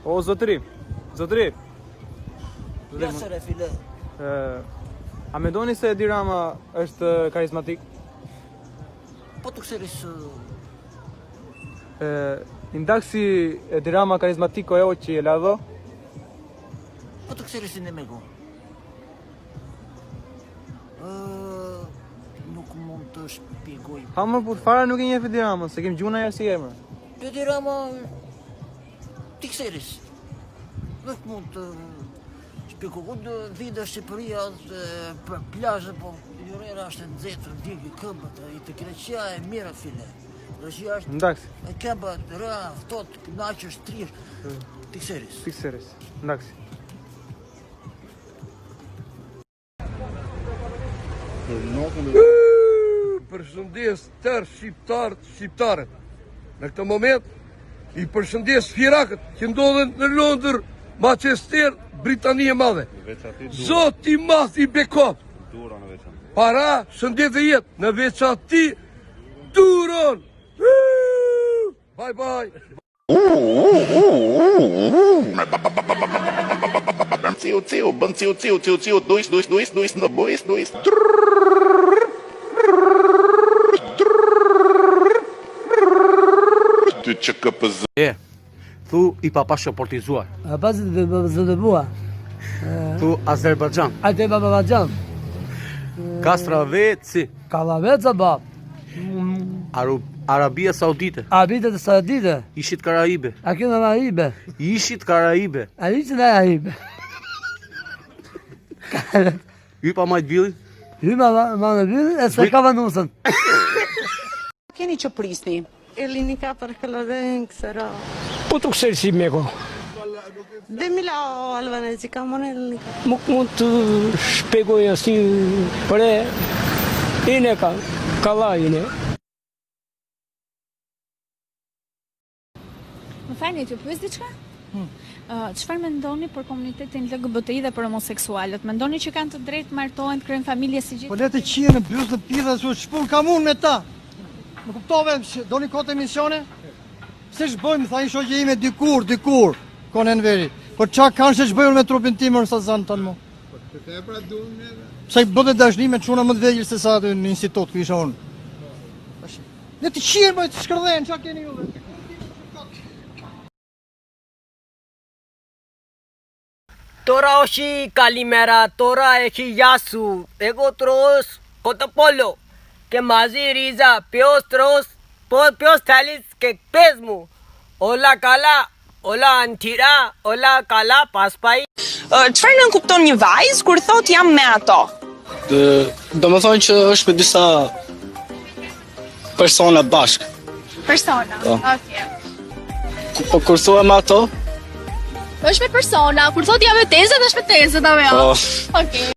O, zotëri. Zotëri. Jasore file. A mendoni se Edi Rama është karizmatik? Po të kësëris... Indaksi Edi Rama karizmatiko e oqi e ladho? Po të kësëris në mego. Nuk mund të shpjegoj. Ha më për fara nuk e njeh Edi Ramën, se kem gjuna ja si emër. Edi Rama... Të kësëris. Nuk mund të... Shpjegoj, unë vide Shqipëria për plazhe, po Jurera është nxehtë, digi këmbët, i të Greqia e mira file. Greqia është... Ndaksi. E këmbët, ra, ftot, knaqësh, trish. Të kësëris. Tikseris. Ndaksi. Përshëndes tërë shqiptarët. Në këtë moment i përshëndes firakët që ndodhen në Londër, Manchester, Britania e Madhe. Zoti i madh i bekop. Para, shëndet dhe jetë në veçanti Duron. Bye bye. Ciu, dois, no bois. Thu i papashoportizuar. Pas zëdëbua. Thu Azerbajxhan. Azerbajxhan. Kastraveci. Kallaveca bab. Arabia Saudite. Arabia Saudite. Ishit Karaibe. Aqui na Paraíba. Ishit Karaibe. Ali na Paraíba. Hypa Majtvilli. Hyma Manaville e se ka vanusën. Keni që prisni? Ελληνικά παρακαλώ, δεν ξέρω. Πού το ξέρεις η Μέγο? Δεν μιλάω αλβανέζικα, μόνο ελληνικά. Μου του σπέγω εσύ, ωραία. Είναι καλά είναι. Më falni, t'ju pyes diçka? Çfarë mendoni për komunitetin LGBTI dhe për homoseksualët? Mendoni që kanë të drejtë të martohen, të krijojnë familje si gjithë? Po le të qihen në byllë të pidha se ç'pun kam unë me ta. Më kuptove, doni kohë të emisione? Se ç'bëjmë, tha një shoqë ime dikur, konen veri. Po çka kanë se ç'bëjmë me trupin tim sa zan tan mo. Po të the pra duam ne. Sa i bëte dashni me çuna më të vegjël se sa aty në institut ku isha unë. Ne të qihen më të shkërdhen, çka keni juve? Τώρα όχι καλημέρα, τώρα έχει γεια σου. Εγώ τρως κοτοπόλο και μαζί ρίζα. Ποιος τρως, ποιος θέλεις και πες μου. Όλα καλά, όλα antira, όλα καλά, pas πάει. Çfarë nën kupton një vajzë kur thot jam me ato? Do më thonë që është me disa persona bashk. Persona. Okej. Po kur thua me ato? Është me persona, kur thot jam me tezet, është me tezet apo jo? Po. Okej.